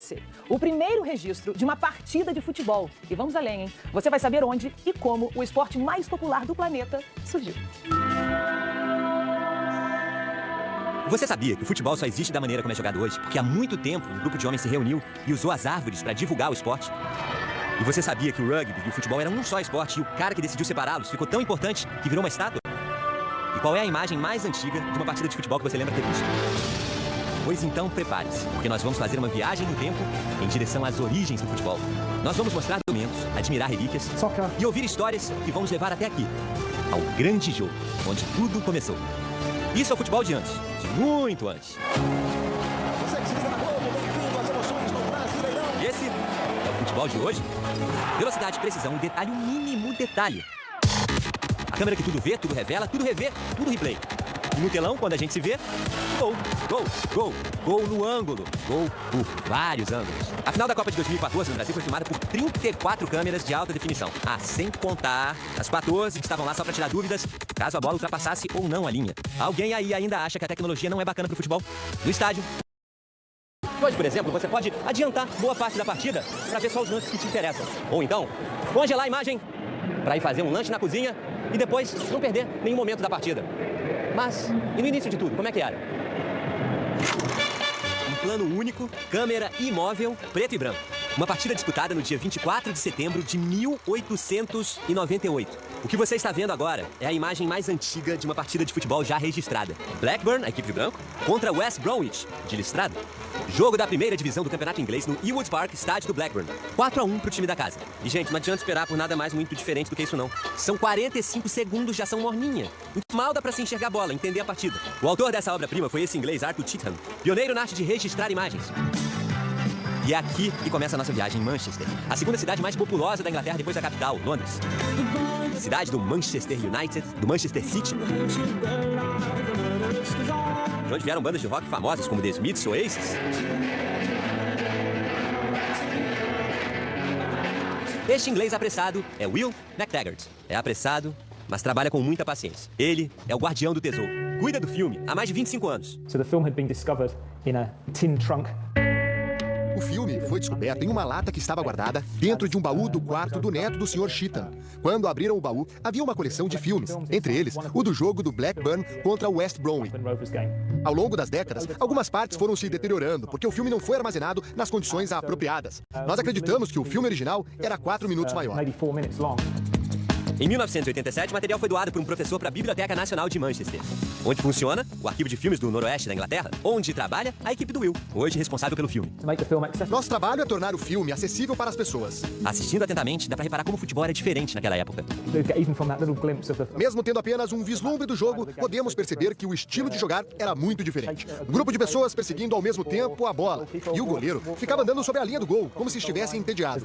você o primeiro registro de uma partida de futebol. E vamos além, hein? Você vai saber onde e como o esporte mais popular do planeta surgiu. Você sabia que o futebol só existe da maneira como é jogado hoje porque há muito tempo um grupo de homens se reuniu e usou as árvores para divulgar o esporte? E você sabia que o rugby e o futebol eram um só esporte e o cara que decidiu separá-los ficou tão importante que virou uma estátua? E qual é a imagem mais antiga de uma partida de futebol que você lembra ter visto? Pois então, prepare-se, porque nós vamos fazer uma viagem no tempo em direção às origens do futebol. Nós vamos mostrar documentos, admirar relíquias e ouvir histórias que vão nos levar até aqui, ao grande jogo, onde tudo começou. Isso é o futebol de antes, de muito antes. E esse é o futebol de hoje. Velocidade, precisão, detalhe, o mínimo detalhe. A câmera que tudo vê, tudo revela, tudo revê, tudo replay. E no telão, quando a gente se vê, gol, gol, gol, gol no ângulo, gol por vários ângulos. A final da Copa de 2014 no Brasil foi filmada por 34 câmeras de alta definição. Ah, sem contar as 14 que estavam lá só para tirar dúvidas, caso a bola ultrapassasse ou não a linha. Alguém aí ainda acha que a tecnologia não é bacana pro futebol? No estádio. Hoje, por exemplo, você pode adiantar boa parte da partida para ver só os lances que te interessam. Ou então, congelar a imagem para ir fazer um lanche na cozinha e depois não perder nenhum momento da partida. Mas, e no início de tudo, como é que era? Um plano único, câmera imóvel, preto e branco. Uma partida disputada no dia 24 de setembro de 1898. O que você está vendo agora é a imagem mais antiga de uma partida de futebol já registrada. Blackburn, a equipe de branco, contra West Bromwich, de listrado. Jogo da primeira divisão do campeonato inglês no Ewood Park, estádio do Blackburn. 4-1 pro time da casa. E, gente, não adianta esperar por nada mais muito diferente do que isso, não. São 45 segundos de ação morninha. Mal dá pra se enxergar a bola, entender a partida. O autor dessa obra-prima foi esse inglês Arthur Cheetham, pioneiro na arte de registrar imagens. E é aqui que começa a nossa viagem em Manchester, a segunda cidade mais populosa da Inglaterra depois da capital, Londres. Cidade do Manchester United, do Manchester City. De onde vieram bandas de rock famosas como The Smiths ou Oasis. Este inglês apressado é Will McTaggart. É apressado, mas trabalha com muita paciência. Ele é o guardião do tesouro. Cuida do filme há mais de 25 anos. So the film had been discovered in a tin trunk. O filme foi descoberto em uma lata que estava guardada dentro de um baú do quarto do neto do Sr. Cheetham. Quando abriram o baú, havia uma coleção de filmes, entre eles o do jogo do Blackburn contra o West Bromwich. Ao longo das décadas, algumas partes foram se deteriorando, porque o filme não foi armazenado nas condições apropriadas. Nós acreditamos que o filme original era 4 minutos maior. Em 1987, o material foi doado por um professor para a Biblioteca Nacional de Manchester, onde funciona o arquivo de filmes do Noroeste da Inglaterra, onde trabalha a equipe do Will, hoje responsável pelo filme. Nosso trabalho é tornar o filme acessível para as pessoas. Assistindo atentamente, dá para reparar como o futebol era diferente naquela época. Mesmo tendo apenas um vislumbre do jogo, podemos perceber que o estilo de jogar era muito diferente. Um grupo de pessoas perseguindo ao mesmo tempo a bola, e o goleiro ficava andando sobre a linha do gol, como se estivesse entediado.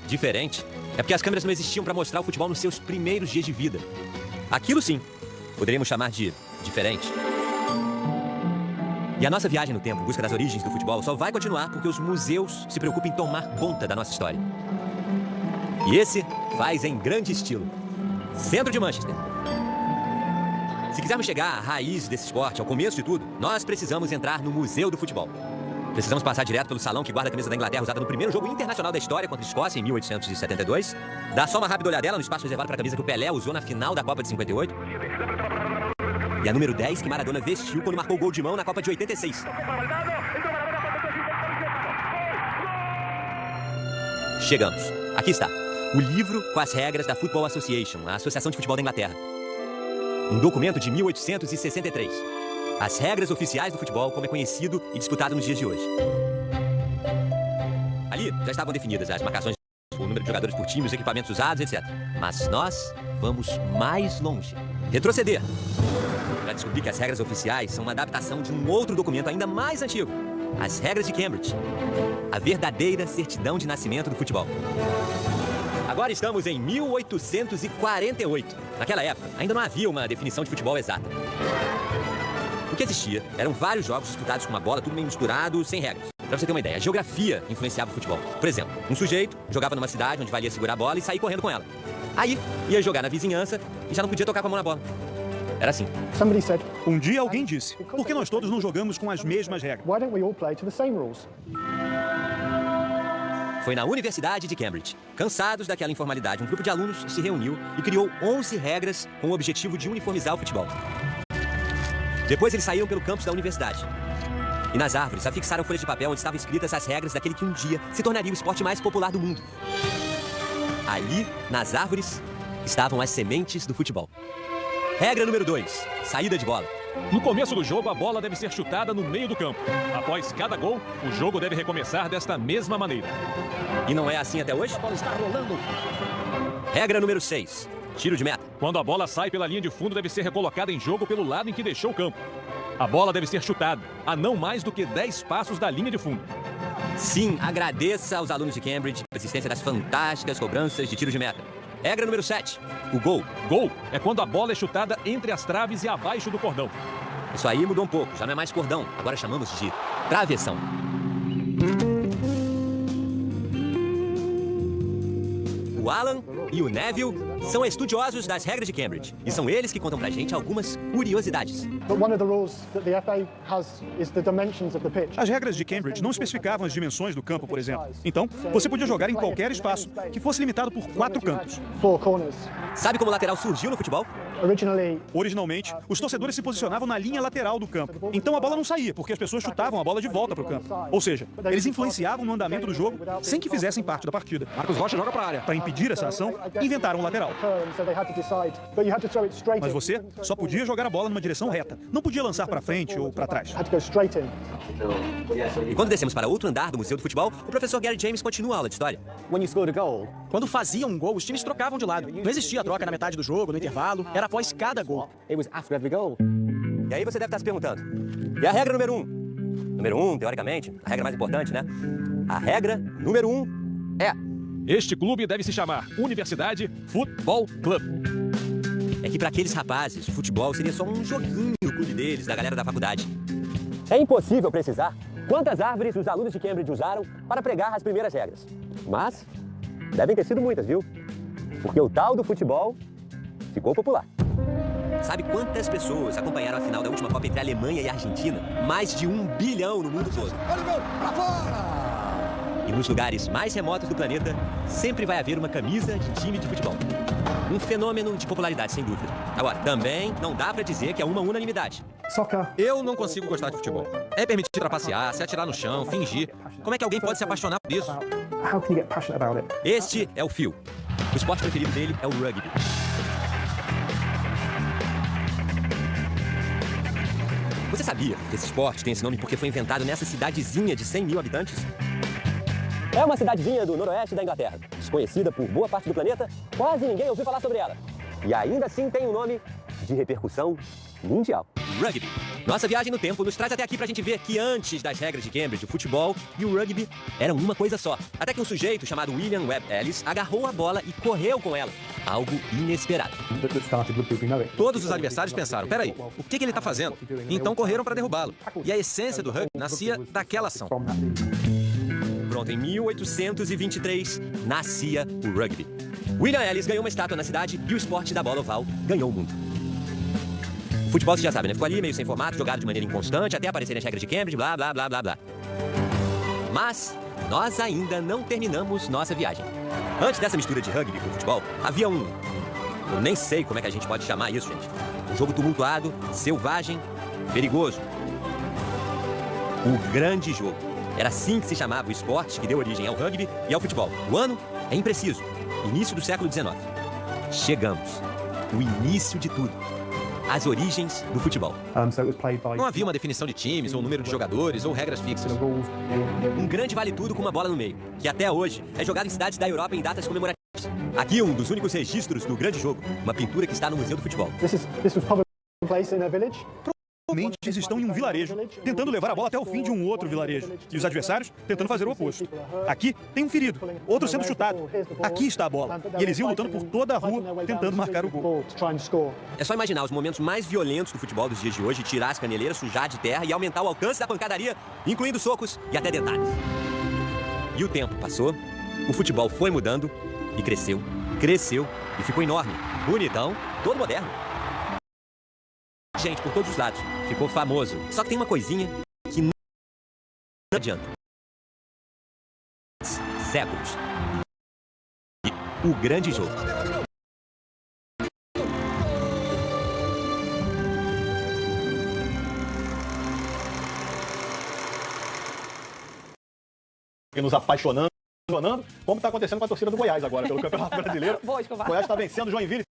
Diferente é porque as câmeras não existiam para mostrar o futebol nos seus primeiros dias de vida. Aquilo sim, poderíamos chamar de diferente. E a nossa viagem no tempo em busca das origens do futebol só vai continuar porque os museus se preocupam em tomar conta da nossa história. E esse faz em grande estilo. Centro de Manchester. Se quisermos chegar à raiz desse esporte, ao começo de tudo, nós precisamos entrar no Museu do Futebol. Precisamos passar direto pelo salão que guarda a camisa da Inglaterra usada no primeiro jogo internacional da história contra a Escócia em 1872. Dar só uma rápida olhadela no espaço reservado para a camisa que o Pelé usou na final da Copa de 58. E a número 10 que Maradona vestiu quando marcou o gol de mão na Copa de 86. Chegamos. Aqui está. O livro com as regras da Football Association, a Associação de Futebol da Inglaterra. Um documento de 1863. As regras oficiais do futebol, como é conhecido e disputado nos dias de hoje. Ali já estavam definidas as marcações, o número de jogadores por time, os equipamentos usados, etc. Mas nós vamos mais longe. Retroceder. Para descobrir que as regras oficiais são uma adaptação de um outro documento ainda mais antigo. As regras de Cambridge. A verdadeira certidão de nascimento do futebol. Agora estamos em 1848. Naquela época, ainda não havia uma definição de futebol exata. O que existia eram vários jogos disputados com uma bola, tudo meio misturado, sem regras. Pra você ter uma ideia, a geografia influenciava o futebol. Por exemplo, um sujeito jogava numa cidade onde valia segurar a bola e sair correndo com ela. Aí, ia jogar na vizinhança e já não podia tocar com a mão na bola. Era assim. Um dia alguém disse, por que nós todos não jogamos com as mesmas regras? Why don't we all play to the same rules? foi na Universidade de Cambridge. Cansados daquela informalidade, um grupo de alunos se reuniu e criou 11 regras com o objetivo de uniformizar o futebol. Depois eles saíram pelo campus da universidade. E nas árvores afixaram folhas de papel onde estavam escritas as regras daquele que um dia se tornaria o esporte mais popular do mundo. Ali, nas árvores, estavam as sementes do futebol. Regra número 2, saída de bola. No começo do jogo, a bola deve ser chutada no meio do campo. Após cada gol, o jogo deve recomeçar desta mesma maneira. E não é assim até hoje? A bola está rolando. Regra número 6, tiro de meta. Quando a bola sai pela linha de fundo, deve ser recolocada em jogo pelo lado em que deixou o campo. A bola deve ser chutada a não mais do que 10 passos da linha de fundo. Sim, agradeça aos alunos de Cambridge a existência das fantásticas cobranças de tiro de meta. Regra número 7, o gol. Gol é quando a bola é chutada entre as traves e abaixo do cordão. Isso aí mudou um pouco, já não é mais cordão, agora chamamos de travessão. O Alan e o Neville são estudiosos das regras de Cambridge e são eles que contam pra gente algumas curiosidades. As regras de Cambridge não especificavam as dimensões do campo, por exemplo. Então, você podia jogar em qualquer espaço, que fosse limitado por 4 cantos. Sabe como o lateral surgiu no futebol? Originalmente, os torcedores se posicionavam na linha lateral do campo. Então a bola não saía, porque as pessoas chutavam a bola de volta para o campo. Ou seja, eles influenciavam no andamento do jogo sem que fizessem parte da partida. Marcos Rocha joga para a área. Para impedir essa ação, inventaram um lateral. Mas você só podia jogar a bola numa direção reta. Não podia lançar para frente ou para trás. E quando descemos para outro andar do Museu do Futebol, o professor Gary James continua a aula de história. Quando faziam um gol, os times trocavam de lado. Não existia troca na metade do jogo, no intervalo. Era após cada gol. E aí você deve estar se perguntando, e a regra número 1? Número 1, teoricamente, a regra mais importante, né? A regra número 1 é... Este clube deve se chamar Universidade Football Club. É que para aqueles rapazes, o futebol seria só um joguinho no clube deles, da galera da faculdade. É impossível precisar quantas árvores os alunos de Cambridge usaram para pregar as primeiras regras. Mas devem ter sido muitas, viu? Porque o tal do futebol ficou popular. Sabe quantas pessoas acompanharam a final da última Copa entre a Alemanha e a Argentina? Mais de 1 bilhão no mundo todo. Olha o gol, pra fora! E nos lugares mais remotos do planeta, sempre vai haver uma camisa de time de futebol. Um fenômeno de popularidade, sem dúvida. Agora, também não dá pra dizer que é uma unanimidade. Eu não consigo gostar de futebol. É permitido trapacear, se atirar no chão, fingir. Como é que alguém pode se apaixonar por isso? Este é o Phil. O esporte preferido dele é o rugby. Você sabia que esse esporte tem esse nome porque foi inventado nessa cidadezinha de 100 mil habitantes? É uma cidadezinha do noroeste da Inglaterra, desconhecida por boa parte do planeta, quase ninguém ouviu falar sobre ela. E ainda assim tem um nome de repercussão mundial. Rugby. Nossa viagem no tempo nos traz até aqui pra gente ver que antes das regras de Cambridge, o futebol e o rugby eram uma coisa só. Até que um sujeito chamado William Webb Ellis agarrou a bola e correu com ela. Algo inesperado. Todos os adversários pensaram, peraí, o que ele tá fazendo? Então correram para derrubá-lo. E a essência do rugby nascia daquela ação. Pronto, em 1823 nascia o rugby. William Ellis ganhou uma estátua na cidade e o esporte da bola oval ganhou o mundo. O futebol, você já sabe, né? Ficou ali meio sem formato, jogado de maneira inconstante, até aparecerem as regras de Cambridge, blá, blá, blá, blá, blá. Mas nós ainda não terminamos nossa viagem. Antes dessa mistura de rugby com futebol, havia eu nem sei como é que a gente pode chamar isso, gente. Um jogo tumultuado, selvagem, perigoso. O grande jogo. Era assim que se chamava o esporte que deu origem ao rugby e ao futebol. O ano é impreciso. Início do século XIX. Chegamos. O início de tudo. As origens do futebol. Não havia uma definição de times, ou número de jogadores, ou regras fixas. Um grande vale-tudo com uma bola no meio, que até hoje é jogado em cidades da Europa em datas comemorativas. Aqui um dos únicos registros do grande jogo, uma pintura que está no Museu do Futebol. Provavelmente eles estão em um vilarejo, tentando levar a bola até o fim de um outro vilarejo. E os adversários tentando fazer o oposto. Aqui tem um ferido, outro sendo chutado. Aqui está a bola. E eles iam lutando por toda a rua, tentando marcar o gol. É só imaginar os momentos mais violentos do futebol dos dias de hoje, tirar as caneleiras, sujar de terra e aumentar o alcance da pancadaria, incluindo socos e até dentadas. E o tempo passou, o futebol foi mudando e cresceu, cresceu e ficou enorme, bonitão, todo moderno. Gente, por todos os lados, ficou famoso. Só que tem uma coisinha que não adianta. séculos. E o grande jogo. Nos apaixonando, como está acontecendo com a torcida do Goiás agora, pelo Campeonato Brasileiro. Boa, Escobar. O Goiás está vencendo o Joinville.